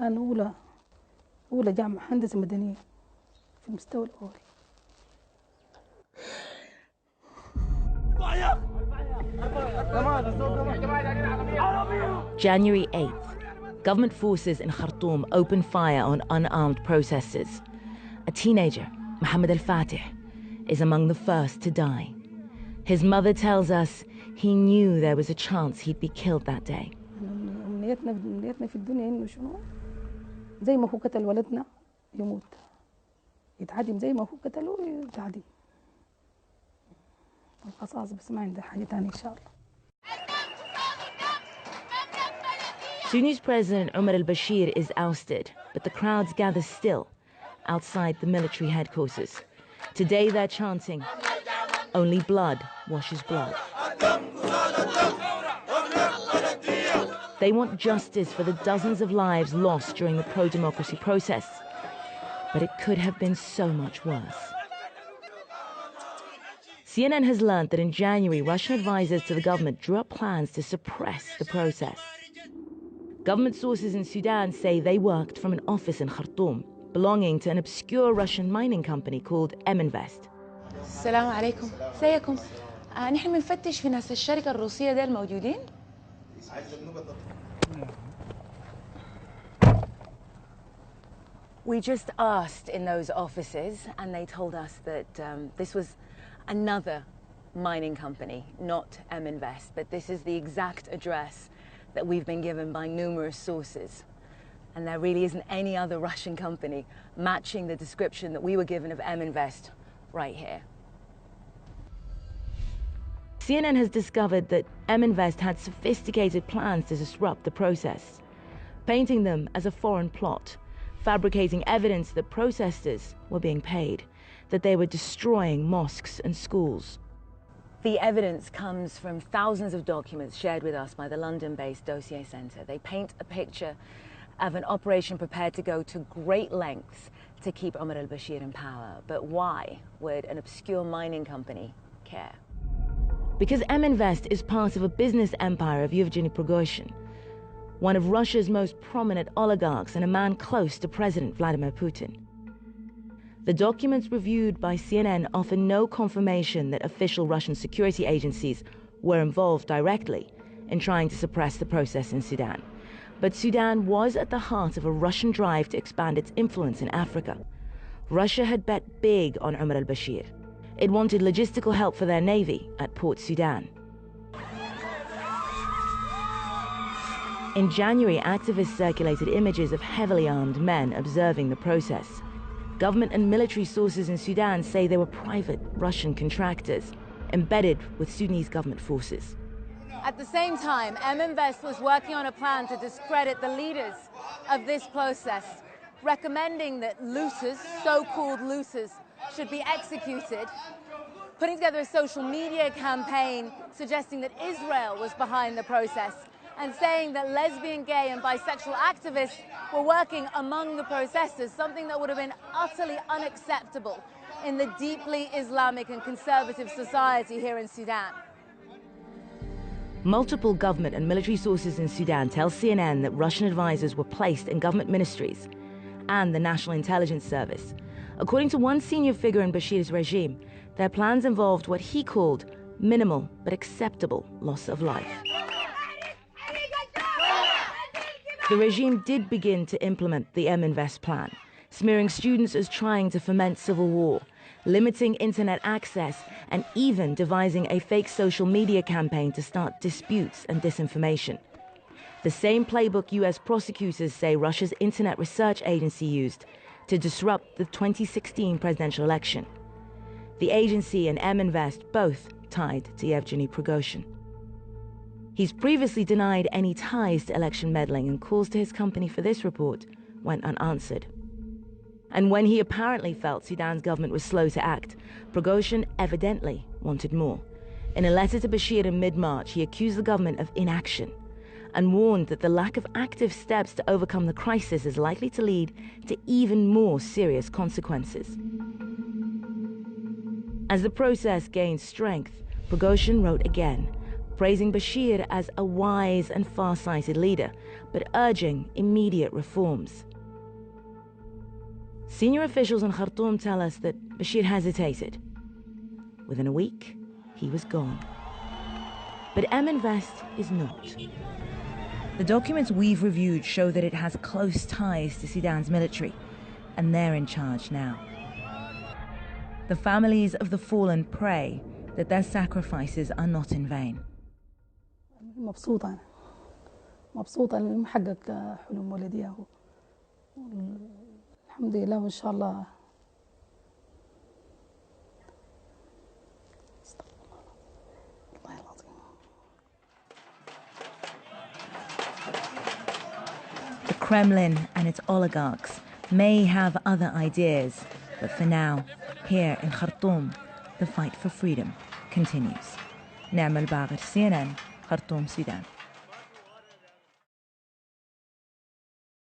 كان أولى جامعة هندسة مدنية في المستوى الأول. January 8th, government forces in Khartoum open fire on unarmed protesters. A teenager, Mohammed al-Fatih, is among the first to die. His mother tells us he knew there was a chance he'd be killed that day. أمنيتنا في الدنيا إنه شنو؟ زي ما هو قتل ولدنا يموت. يتعدم زي ما هو قتله يتعدم. القصاص بس ما عنده حاجة تانية إن شاء الله. Sudanese President Omar al-Bashir is ousted, but the crowds gather still outside the military headquarters. Today they're chanting, "Only blood washes blood." They want justice for the dozens of lives lost during the pro-democracy protests, but it could have been so much worse. CNN has learned that in January, Russian advisors to the government drew up plans to suppress the protests. Government sources in Sudan say they worked from an office in Khartoum, belonging to an obscure Russian mining company called Invest. السلام عليكم. ازيكم؟ نحن بنفتش في ناس الشركة الروسية ديل موجودين؟ We just asked in those offices, and they told us that this was another mining company, not Invest, but this is the exact address that we've been given by numerous sources. And there really isn't any other Russian company matching the description that we were given of Invest right here. CNN has discovered that Invest had sophisticated plans to disrupt the protests, painting them as a foreign plot, fabricating evidence that protesters were being paid, that they were destroying mosques and schools. The evidence comes from thousands of documents shared with us by the London-based Dossier Centre. They paint a picture of an operation prepared to go to great lengths to keep Omar al-Bashir in power. But why would an obscure mining company care? Because Invest is part of a business empire of Yevgeny Prigozhin, one of Russia's most prominent oligarchs and a man close to President Vladimir Putin. The documents reviewed by CNN offer no confirmation that official Russian security agencies were involved directly in trying to suppress the process in Sudan. But Sudan was at the heart of a Russian drive to expand its influence in Africa. Russia had bet big on Omar al-Bashir. It wanted logistical help for their navy at Port Sudan. In January, activists circulated images of heavily armed men observing the process. Government and military sources in Sudan say they were private Russian contractors embedded with Sudanese government forces. At the same time, Invest was working on a plan to discredit the leaders of this process, recommending that looters, so-called looters, should be executed, putting together a social media campaign suggesting that Israel was behind the process, and saying that lesbian, gay and bisexual activists were working among the protesters, something that would have been utterly unacceptable in the deeply Islamic and conservative society here in Sudan. Multiple government and military sources in Sudan tell CNN that Russian advisors were placed in government ministries and the National Intelligence Service. According to one senior figure in Bashir's regime, their plans involved what he called minimal but acceptable loss of life. The regime did begin to implement the Invest plan, smearing students as trying to foment civil war, limiting internet access, and even devising a fake social media campaign to start disputes and disinformation. The same playbook US prosecutors say Russia's Internet Research Agency used to disrupt the 2016 presidential election. The agency and Invest both tied to Yevgeny Prigozhin. He's previously denied any ties to election meddling, and calls to his company for this report went unanswered. And when he apparently felt Sudan's government was slow to act, Prigozhin evidently wanted more. In a letter to Bashir in mid-March, he accused the government of inaction and warned that the lack of active steps to overcome the crisis is likely to lead to even more serious consequences. As the process gained strength, Prigozhin wrote again, praising Bashir as a wise and far-sighted leader, but urging immediate reforms. Senior officials in Khartoum tell us that Bashir hesitated. Within a week, he was gone. But Invest is not. The documents we've reviewed show that it has close ties to Sudan's military, and they're in charge now. The families of the fallen pray that their sacrifices are not in vain. مبسوطة إني محقق حلم ولدي أهو. الحمد لله وإن شاء الله. The Kremlin and its oligarchs may have other ideas, but for now, here in Khartoum, the fight for freedom continues. نعم الباغر CNN, Khartoum, Sudan.